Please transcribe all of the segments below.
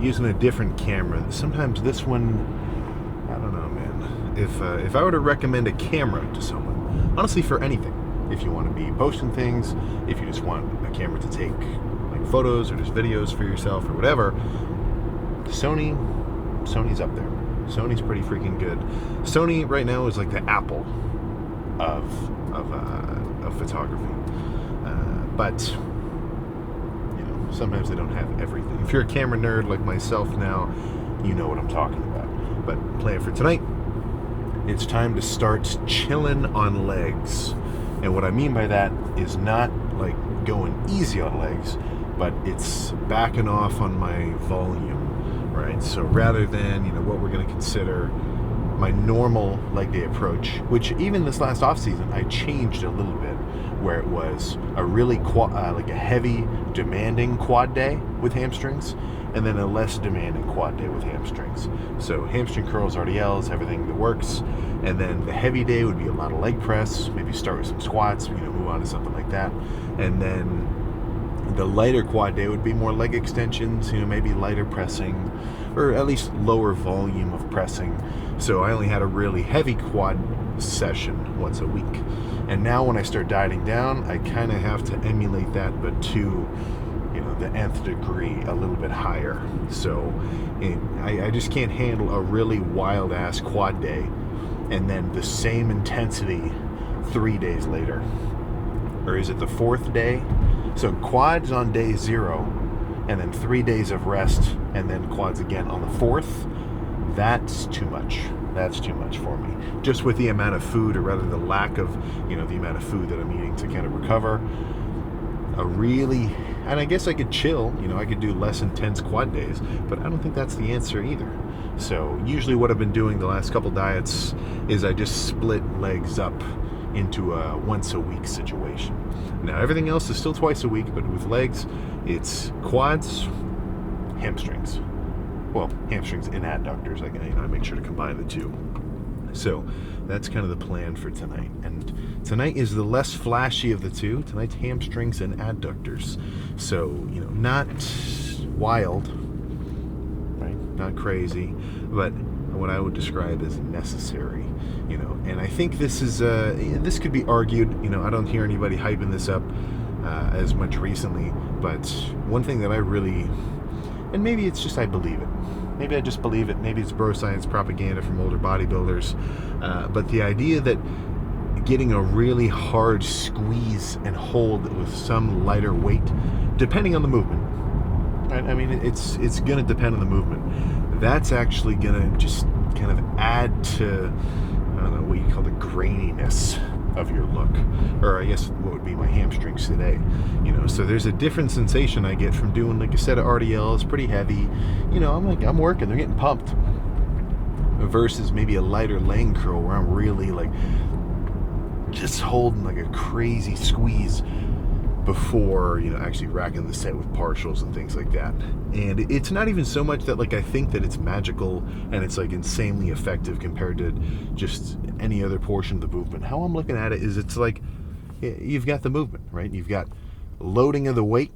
using a different camera. Sometimes this one, I don't know, man. If I were to recommend a camera to someone, honestly, for anything, if you want to be posting things, if you just want a camera to take like photos or just videos for yourself or whatever, Sony's up there. Sony's pretty freaking good. Sony right now is like the Apple of photography, but sometimes they don't have everything. If you're a camera nerd like myself now, you know what I'm talking about. But plan for tonight, it's time to start chilling on legs. And what I mean by that is not like going easy on legs, but it's backing off on my volume, right? So rather than, what we're going to consider my normal leg day approach, which even this last off season, I changed a little bit, where it was a really like a heavy, demanding quad day with hamstrings, and then a less demanding quad day with hamstrings. So hamstring curls, RDLs, everything that works, and then the heavy day would be a lot of leg press, maybe start with some squats, move on to something like that, and then the lighter quad day would be more leg extensions, maybe lighter pressing, or at least lower volume of pressing. So I only had a really heavy quad session once a week. And now when I start dieting down, I kind of have to emulate that, but to, the nth degree, a little bit higher. So I just can't handle a really wild ass quad day and then the same intensity 3 days later. Or is it the fourth day? So quads on day 0, and then 3 days of rest, and then quads again on the 4th. That's too much. That's too much for me. Just with the amount of food, or rather the lack of, the amount of food that I'm eating to kind of recover. And I guess I could chill, I could do less intense quad days, but I don't think that's the answer either. So usually what I've been doing the last couple diets is I just split legs up into a once a week situation. Now everything else is still twice a week, but with legs, it's quads, hamstrings. Well, hamstrings and adductors. I make sure to combine the two. So that's kind of the plan for tonight. And tonight is the less flashy of the two. Tonight's hamstrings and adductors. So, not wild, right? Not crazy, but what I would describe as necessary, And I think this is, this could be argued, I don't hear anybody hyping this up as much recently, but one thing that I really, and maybe it's just I believe it. Maybe I just believe it. Maybe it's bro science propaganda from older bodybuilders. But the idea that getting a really hard squeeze and hold with some lighter weight, depending on the movement, right? I mean, it's going to depend on the movement. That's actually going to just kind of add to, I don't know, what you call the graininess of your look, or I guess what would be my hamstrings today, so there's a different sensation I get from doing like a set of RDLs, pretty heavy, I'm working, they're getting pumped, versus maybe a lighter leg curl where I'm really like just holding like a crazy squeeze before, actually racking the set with partials and things like that. And it's not even so much that I think that it's magical and it's insanely effective compared to just any other portion of the movement. How I'm looking at it is it's like you've got the movement, right? You've got loading of the weight,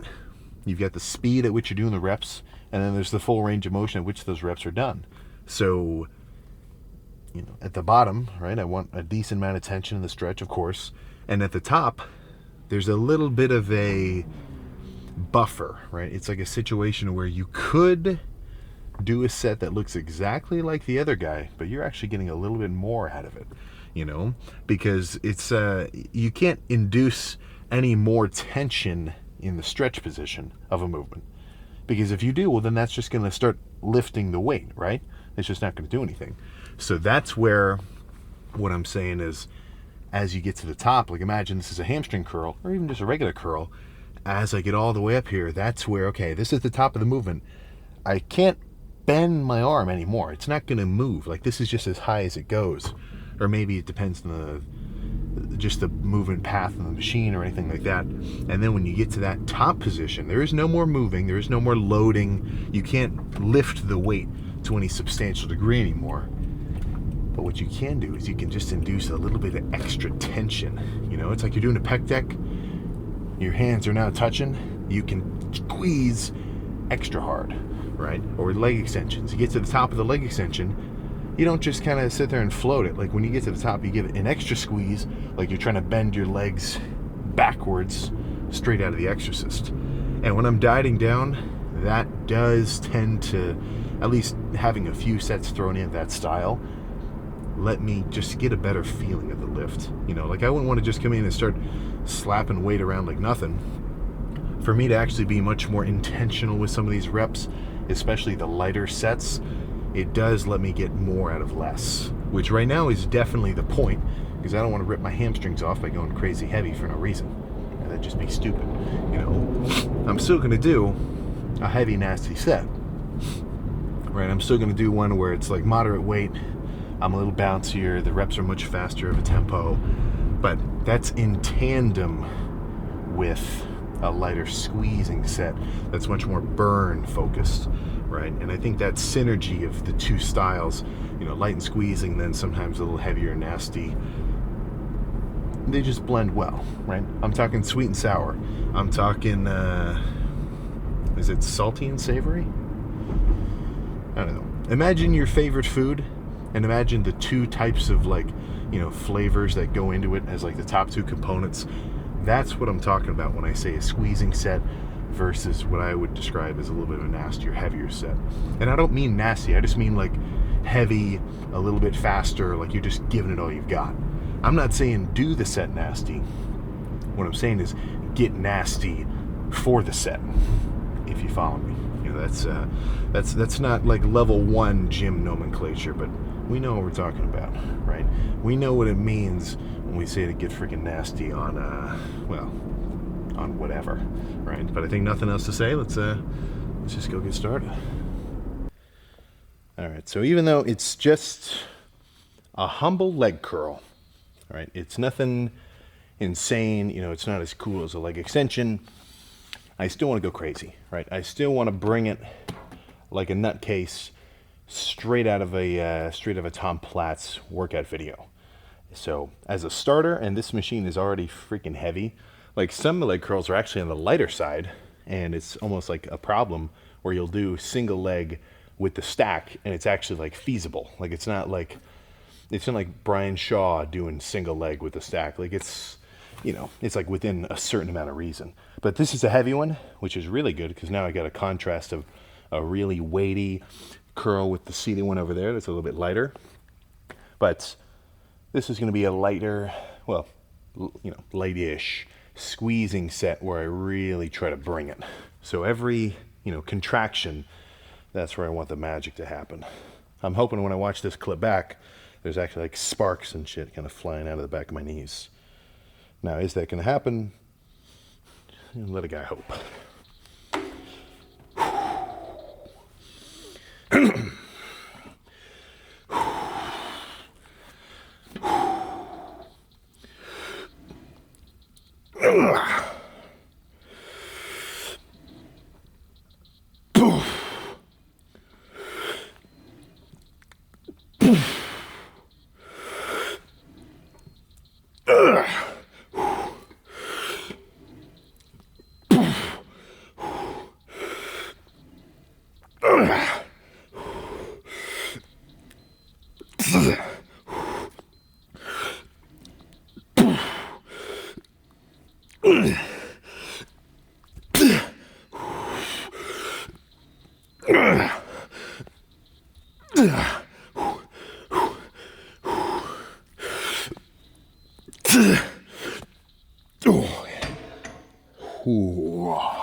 you've got the speed at which you're doing the reps, and then there's the full range of motion at which those reps are done. So, at the bottom, right, I want a decent amount of tension in the stretch, of course, and at the top, there's a little bit of a buffer, right? It's like a situation where you could do a set that looks exactly like the other guy, but you're actually getting a little bit more out of it, because it's you can't induce any more tension in the stretch position of a movement, because if you do, well, then that's just going to start lifting the weight, right? It's just not going to do anything. So that's where what I'm saying is, as you get to the top, imagine this is a hamstring curl or even just a regular curl. As I get all the way up here, that's where, okay, this is the top of the movement. I can't bend my arm anymore. It's not going to move. This is just as high as it goes. Or maybe it depends on just the movement path of the machine or anything like that. And then when you get to that top position, there is no more moving. There is no more loading. You can't lift the weight to any substantial degree anymore. But what you can do is you can just induce a little bit of extra tension. It's like you're doing a pec deck. Your hands are now touching. You can squeeze extra hard, right? Or leg extensions. You get to the top of the leg extension, you don't just kind of sit there and float it. Like when you get to the top, you give it an extra squeeze, like you're trying to bend your legs backwards straight out of The Exorcist. And when I'm dieting down, that does tend to, at least having a few sets thrown in that style, let me just get a better feeling of the lift. You know, like I wouldn't want to just come in and start slapping weight around like nothing. For me to actually be much more intentional with some of these reps, especially the lighter sets, it does let me get more out of less, which right now is definitely the point, because I don't want to rip my hamstrings off by going crazy heavy for no reason. And that'd just be stupid. You know, I'm still going to do a heavy, nasty set, right? I'm still going to do one where it's like moderate weight, I'm a little bouncier, the reps are much faster of a tempo, but that's in tandem with a lighter squeezing set that's much more burn focused, right? And I think that synergy of the two styles, you know, light and squeezing, then sometimes a little heavier and nasty, they just blend well, right? I'm talking sweet and sour. I'm talking, is it salty and savory? I don't know. Imagine your favorite food and imagine the two types of, like, you know, flavors that go into it as like the top two components. That's what I'm talking about when I say a squeezing set versus what I would describe as a little bit of a nastier, heavier set. And I don't mean nasty, I just mean like heavy, a little bit faster, like you're just giving it all you've got. I'm not saying do the set nasty. What I'm saying is get nasty for the set, if you follow me. You know, that's not like level 1 gym nomenclature, but we know what we're talking about, right? We know what it means when we say to get freaking nasty on, on whatever, right? But I think nothing else to say. Let's just go get started. All right. So even though it's just a humble leg curl, right? It's nothing insane. You know, it's not as cool as a leg extension. I still want to go crazy, right? I still want to bring it like a nutcase straight out of a Tom Platz workout video. So as a starter, and this machine is already freaking heavy, like some leg curls are actually on the lighter side, and it's almost like a problem where you'll do single leg with the stack, and it's actually like feasible. Like it's not like Brian Shaw doing single leg with the stack. Like it's, you know, it's like within a certain amount of reason. But this is a heavy one, which is really good because now I got a contrast of a really weighty curl with the seated one over there that's a little bit lighter. But this is going to be a lighter, well, you know, light-ish squeezing set where I really try to bring it. So every, you know, contraction, that's where I want the magic to happen. I'm hoping when I watch this clip back, there's actually like sparks and shit kind of flying out of the back of my knees. Now, is that going to happen? Let a guy hope.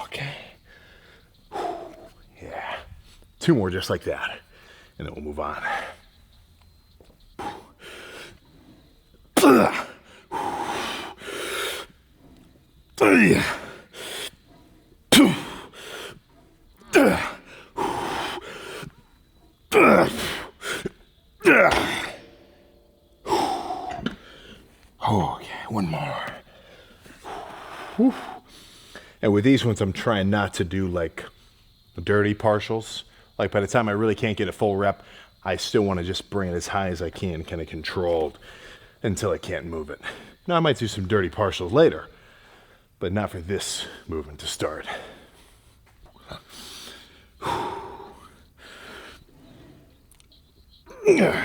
Okay. Yeah. 2 more just like that, and then we'll move on. Okay, 1 more. Whew. And with these ones, I'm trying not to do like dirty partials. Like by the time I really can't get a full rep, I still want to just bring it as high as I can, kind of controlled until I can't move it. Now I might do some dirty partials later, but not for this movement to start. Okay.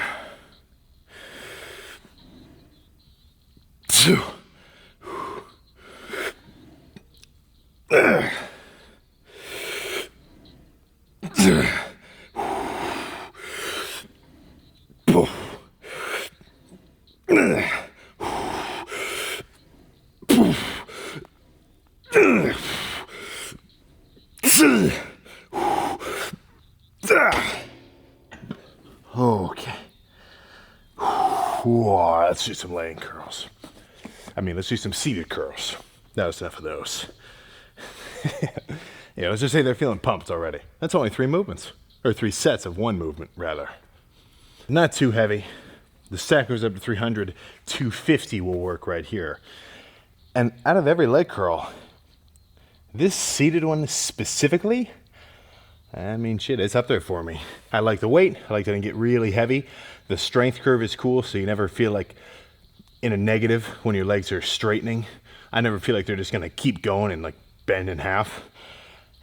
Whoa, let's do some laying curls. I mean, let's do some seated curls. That was enough of those. Yeah, let's just say they're feeling pumped already. That's only 3 movements. Or 3 sets of 1 movement, rather. Not too heavy. The stack goes up to 300. 250 will work right here. And out of every leg curl, this seated one specifically, I mean, shit, it's up there for me. I like the weight. I like that it can get really heavy. The strength curve is cool, so you never feel like in a negative when your legs are straightening. I never feel like they're just gonna keep going and like bend in half.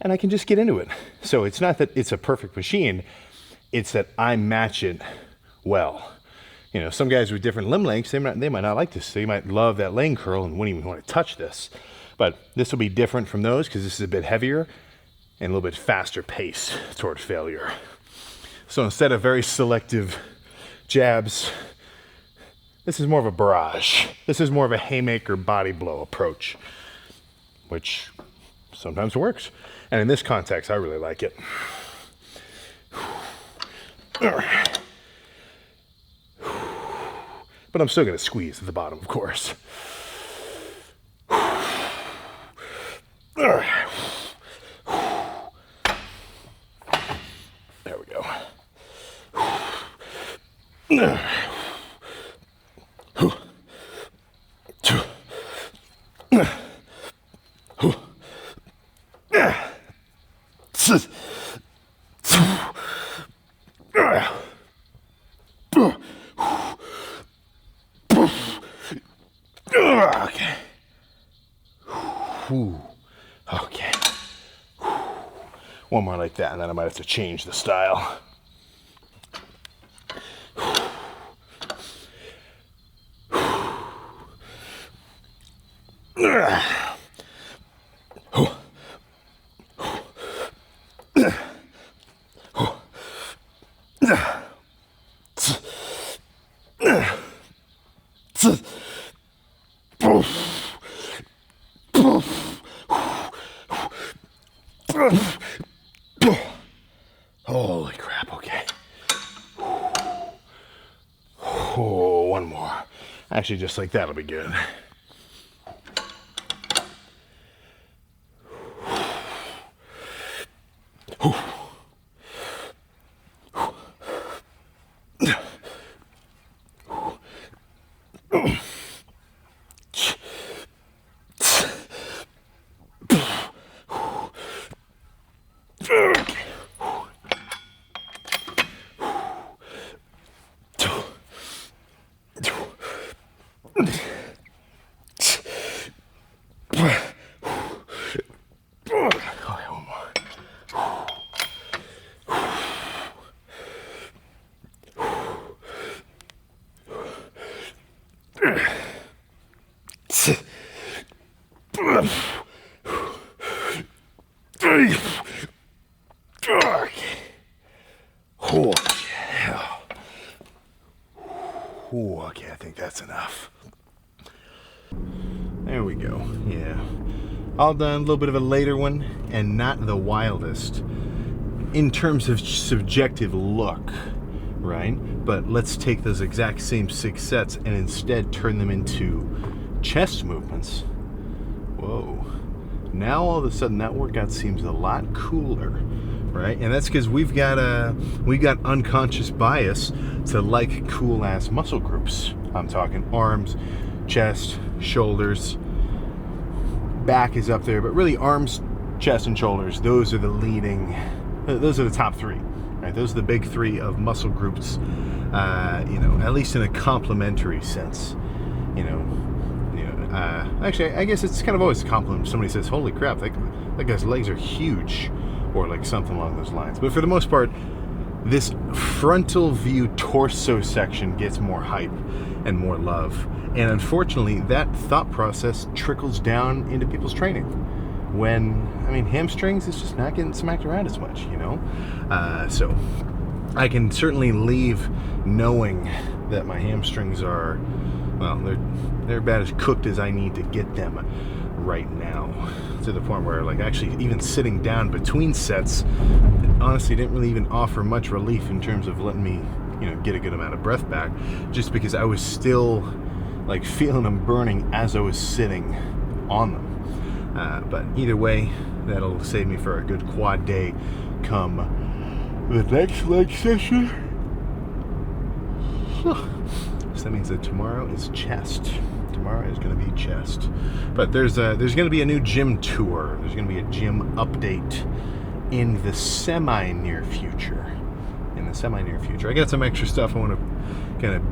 And I can just get into it. So it's not that it's a perfect machine, it's that I match it well. You know, some guys with different limb lengths, they might not like this. They might love that laying curl and wouldn't even want to touch this. But this will be different from those because this is a bit heavier and a little bit faster pace toward failure. So instead of very selective jabs, this is more of a barrage. This is more of a haymaker body blow approach, which sometimes works. And in this context, I really like it. But I'm still going to squeeze at the bottom, of course. There we go. Okay. Okay. One more like that, and then I might have to change the style. Holy crap, okay. Oh, one more. Actually, just like that'll be good. Okay, I think that's enough. There we go. Yeah. All done. A little bit of a later one, and not the wildest in terms of subjective look, right? But let's take those exact same 6 sets and instead turn them into chest movements. Whoa. Now all of a sudden that workout seems a lot cooler, right? And that's because we've got unconscious bias to like cool ass muscle groups. I'm talking arms, chest, shoulders, back is up there, but really arms, chest, and shoulders, those are the top 3, right? Those are the big 3 of muscle groups, at least in a complementary sense, actually, I guess it's kind of always a compliment if somebody says, holy crap, that guy's legs are huge, or like something along those lines. But for the most part, this frontal view torso section gets more hype and more love. And unfortunately, that thought process trickles down into people's training. When, I mean, hamstrings is just not getting smacked around as much, you know? So I can certainly leave knowing that my hamstrings are, well, they're about as cooked as I need to get them right now, to the point where, like, actually even sitting down between sets honestly didn't really even offer much relief in terms of letting me, you know, get a good amount of breath back, just because I was still like feeling them burning as I was sitting on them. But either way, that'll save me for a good quad day come the next leg session. So that means that tomorrow is chest. Tomorrow is going to be chest. But there's going to be a new gym tour. There's going to be a gym update in the semi-near future. I got some extra stuff I want to kind of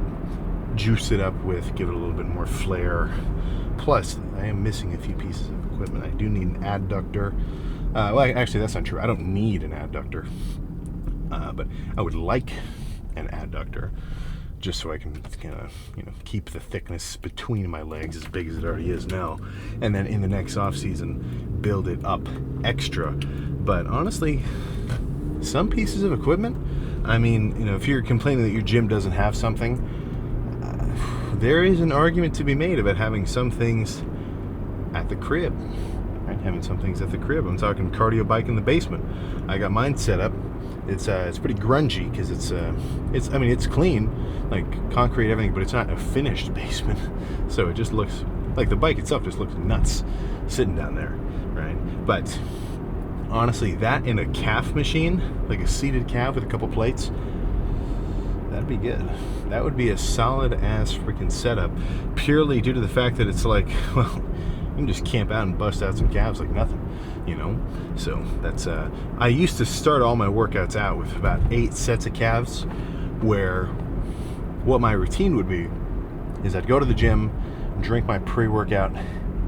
juice it up with, give it a little bit more flair. Plus, I am missing a few pieces of equipment. I do need an adductor. Well, actually, that's not true. I don't need an adductor. But I would like an adductor, just so I can kind of, you know, keep the thickness between my legs as big as it already is now, and then in the next off season build it up extra. But honestly, some pieces of equipment, I mean, you know, if you're complaining that your gym doesn't have something, there is an argument to be made about having some things at the crib, right? Having some things at the crib. I'm talking cardio bike in the basement. I got mine set up. It's pretty grungy because it's clean, like concrete, everything, but it's not a finished basement. So it just looks like the bike itself just looks nuts sitting down there, right? But honestly, that in a calf machine, like a seated calf with a couple plates, that'd be good. That would be a solid ass freaking setup, purely due to the fact that it's like, well, you can just camp out and bust out some calves like nothing, you know? So that's, I used to start all my workouts out with about 8 sets of calves, where what my routine would be is I'd go to the gym, drink my pre-workout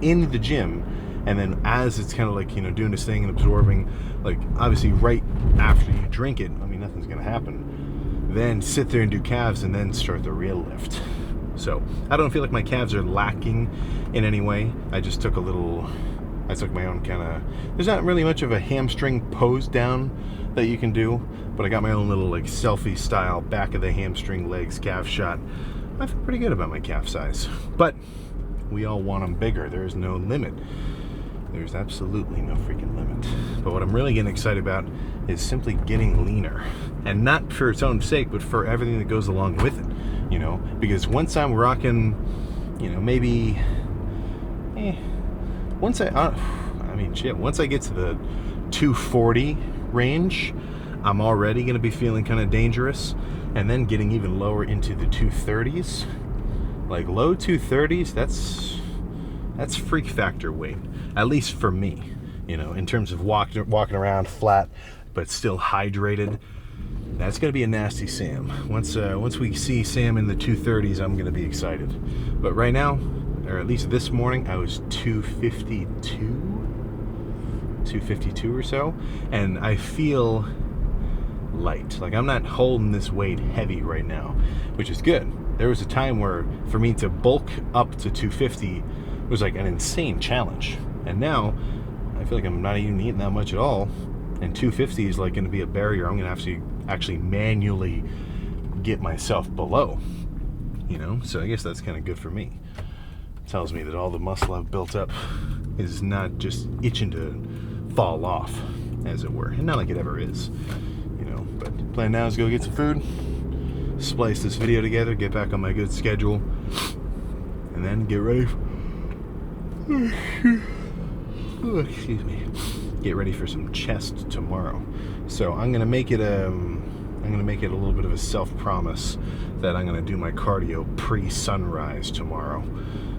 in the gym, and then as it's kind of like, you know, doing this thing and absorbing, like obviously right after you drink it, I mean, nothing's gonna happen. Then sit there and do calves and then start the real lift. So I don't feel like my calves are lacking in any way. I just took I took my own kind of, there's not really much of a hamstring pose down that you can do, but I got my own little like selfie style back of the hamstring legs calf shot. I feel pretty good about my calf size, but we all want them bigger. There is no limit. There's absolutely no freaking limit. But what I'm really getting excited about is simply getting leaner, and not for its own sake, but for everything that goes along with it, you know, because once I'm rocking, you know, maybe once I get to the 240 range, I'm already going to be feeling kind of dangerous, and then getting even lower into the 230s, like low 230s, that's freak factor weight, at least for me, you know, in terms of walking around flat but still hydrated. That's going to be a nasty Sam. Once we see Sam in the 230s, I'm going to be excited. But right now, or at least this morning, I was 252 or so, and I feel light. Like I'm not holding this weight heavy right now, which is good. There was a time where for me to bulk up to 250 was like an insane challenge, and now I feel like I'm not even eating that much at all, and 250 is like going to be a barrier I'm going to have to actually manually get myself below, you know. So I guess that's kind of good for me. It tells me that all the muscle I've built up is not just itching to fall off, as it were, and not like it ever is, you know. But the plan now is to go get some food, splice this video together, get back on my good schedule, and then get ready get ready for some chest tomorrow. So I'm gonna make it a little bit of a self-promise that I'm gonna do my cardio pre-sunrise tomorrow,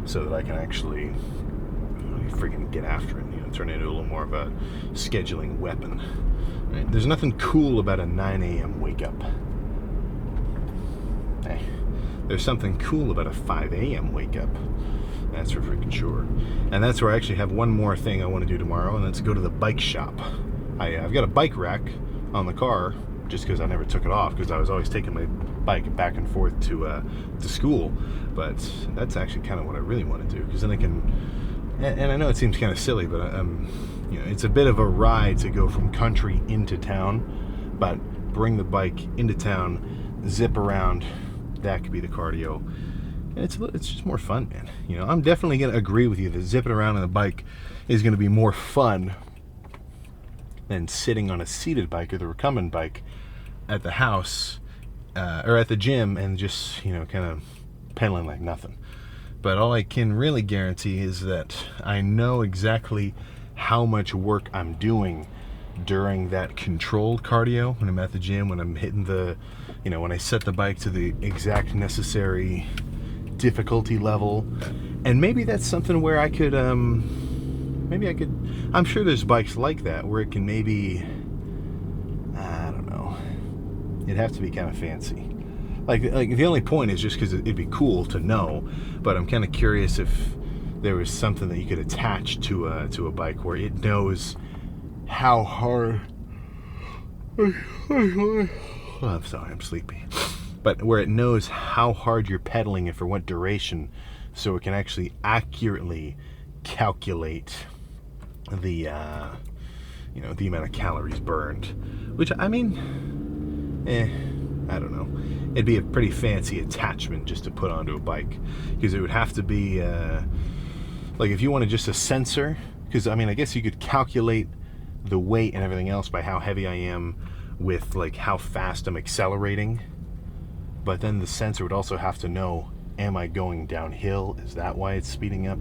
so that I can actually freaking get after it, you know, turn it into a little more of a scheduling weapon. Right? There's nothing cool about a 9 a.m. wake up. Hey, there's something cool about a 5 a.m. wake up. That's for freaking sure. And that's where I actually have one more thing I want to do tomorrow, and that's go to the bike shop. I've got a bike rack on the car just because I never took it off, because I was always taking my bike back and forth to school. But that's actually kind of what I really want to do, because then I can, and I know it seems kind of silly, but it's a bit of a ride to go from country into town, but bring the bike into town, zip around, that could be the cardio. And it's just more fun, man. I'm definitely going to agree with you that zipping around on the bike is going to be more fun than sitting on a seated bike or the recumbent bike at the house or at the gym and just, kind of pedaling like nothing. But all I can really guarantee is that I know exactly how much work I'm doing during that controlled cardio when I'm at the gym, when I'm hitting when I set the bike to the exact necessary difficulty level. And maybe that's something where I could, I'm sure there's bikes like that where it can maybe, I don't know, it'd have to be kind of fancy. Like the only point is just because it'd be cool to know, but I'm kind of curious if there was something that you could attach to a bike where it knows how hard. I'm sorry, I'm sleepy. But where it knows how hard you're pedaling and for what duration, so it can actually accurately calculate the the amount of calories burned. Which, I don't know. It'd be a pretty fancy attachment just to put onto a bike, because it would have to be like if you wanted just a sensor, because I guess you could calculate the weight and everything else by how heavy I am with like how fast I'm accelerating, but then the sensor would also have to know, am I going downhill? Is that why it's speeding up?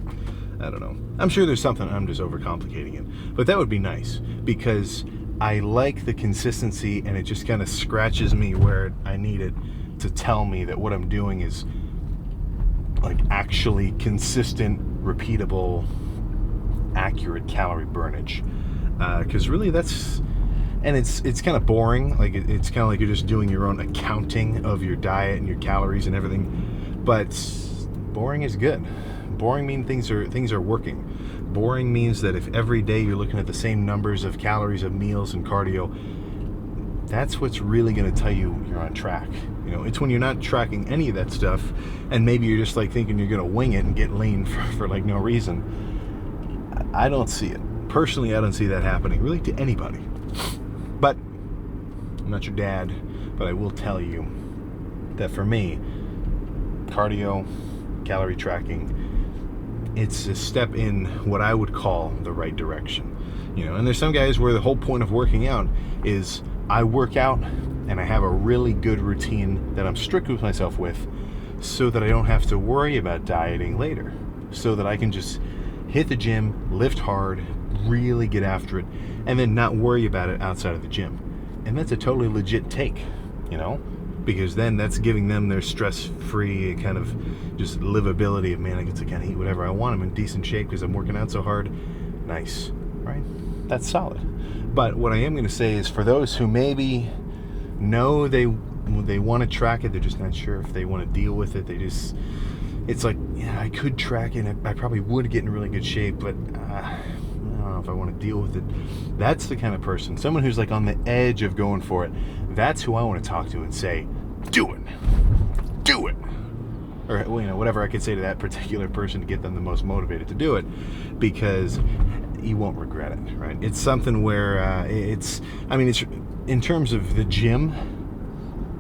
I don't know. I'm sure there's something, I'm just overcomplicating it, but that would be nice, because I like the consistency, and it just kind of scratches me where I need it to tell me that what I'm doing is like actually consistent, repeatable, accurate calorie burnage. Because really that's, and it's kind of boring. Like it's kind of like you're just doing your own accounting of your diet and your calories and everything. But boring is good. Boring means things are working. Boring means that if every day you're looking at the same numbers of calories of meals and cardio, that's what's really going to tell you you're on track. It's when you're not tracking any of that stuff, and maybe you're just like thinking you're going to wing it and get lean for like no reason. I don't see it. Personally, I don't see that happening really to anybody. But I'm not your dad, but I will tell you that for me, cardio, calorie tracking, it's a step in what I would call the right direction. And there's some guys where the whole point of working out is I work out and I have a really good routine that I'm strict with myself with, so that I don't have to worry about dieting later, so that I can just hit the gym, lift hard, really get after it, and then not worry about it outside of the gym. And that's a totally legit take, because then that's giving them their stress-free kind of just livability of, man, I get to kind of eat whatever I want. I'm in decent shape because I'm working out so hard. Nice, right? That's solid. But what I am going to say is, for those who maybe know they want to track it, they're just not sure if they want to deal with it. It's like, yeah, I could track it, I probably would get in really good shape, but I don't know if I want to deal with it. That's the kind of person, someone who's like on the edge of going for it. That's who I want to talk to and say, do it. Or whatever I could say to that particular person to get them the most motivated to do it, because you won't regret it, right? It's something where it's in terms of the gym.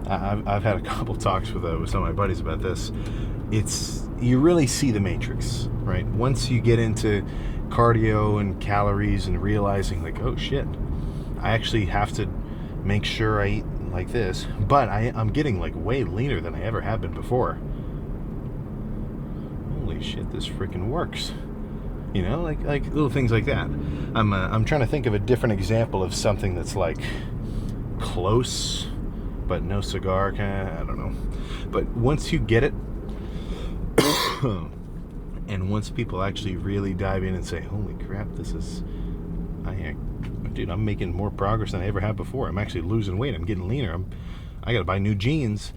I've had a couple talks with some of my buddies about this. You really see the matrix, right? Once you get into cardio and calories and realizing like, oh shit, I actually have to make sure I eat like this, but I'm getting like way leaner than I ever have been before. Holy shit, this freaking works. Like little things like that. I'm trying to think of a different example of something that's like close, but no cigar, kind of, I don't know. But once you get it, and once people actually really dive in and say, holy crap, dude, I'm making more progress than I ever have before. I'm actually losing weight. I'm getting leaner. I got to buy new jeans.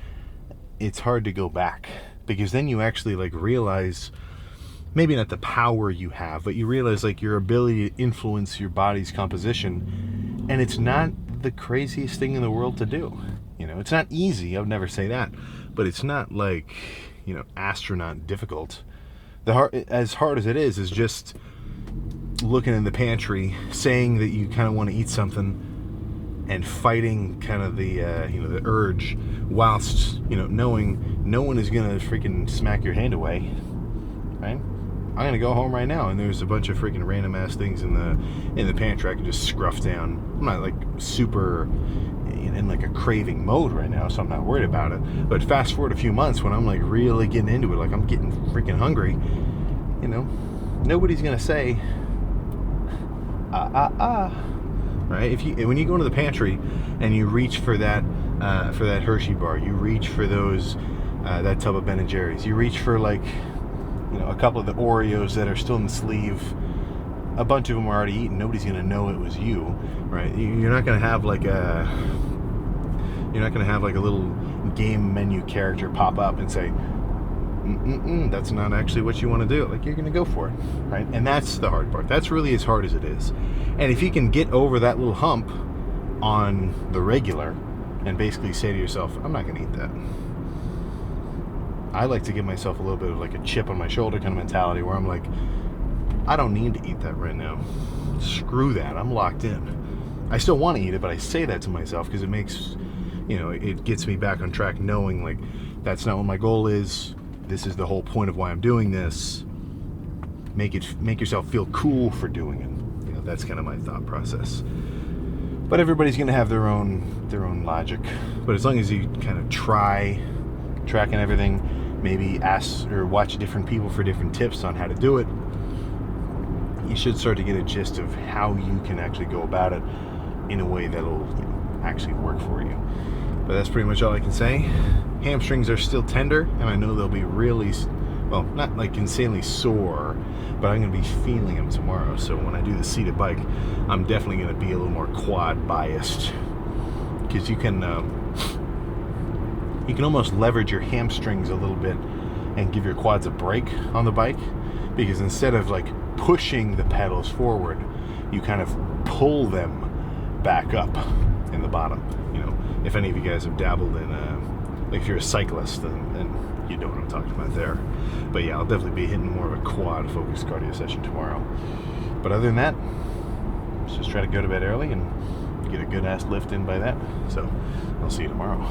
It's hard to go back, because then you actually like realize, maybe not the power you have, but you realize like your ability to influence your body's composition. And it's not not the craziest thing in the world to do. You know, it's not easy, I would never say that, but it's not like, you know, astronaut difficult. As hard as it is just looking in the pantry, saying that you kind of want to eat something, and fighting kind of the the urge, whilst knowing no one is gonna freaking smack your hand away, right? I'm gonna go home right now, and there's a bunch of freaking random ass things in the pantry I can just scruff down. I'm not like super in like a craving mode right now, so I'm not worried about it. But fast forward a few months when I'm like really getting into it, like I'm getting freaking hungry, nobody's gonna say right? When you go into the pantry and you reach for that Hershey bar, you reach for those that tub of Ben & Jerry's, you reach for like a couple of the Oreos that are still in the sleeve. A bunch of them are already eaten. Nobody's gonna know it was you, right? You're not gonna have like a little game menu character pop up and say, that's not actually what you want to do. Like, you're going to go for it, right? And that's the hard part. That's really as hard as it is. And if you can get over that little hump on the regular and basically say to yourself, I'm not going to eat that. I like to give myself a little bit of like a chip on my shoulder kind of mentality where I'm like, I don't need to eat that right now. Screw that. I'm locked in. I still want to eat it, but I say that to myself because it makes, it gets me back on track, knowing like that's not what my goal is. This is the whole point of why I'm doing this. Make yourself feel cool for doing it. That's kind of my thought process. But everybody's going to have their own logic. But as long as you kind of try tracking everything, maybe ask or watch different people for different tips on how to do it, you should start to get a gist of how you can actually go about it in a way that'll actually work for you. But that's pretty much all I can say. Hamstrings are still tender, and I know they'll be really, well, not like insanely sore, but I'm going to be feeling them tomorrow. So when I do the seated bike, I'm definitely going to be a little more quad biased, because you can almost leverage your hamstrings a little bit and give your quads a break on the bike, because instead of like pushing the pedals forward, you kind of pull them back up in the bottom. If any of you guys have dabbled in like if you're a cyclist, then you know what I'm talking about there. But yeah, I'll definitely be hitting more of a quad focused cardio session tomorrow. But other than that, let's just try to go to bed early and get a good ass lift in by that. So I'll see you tomorrow.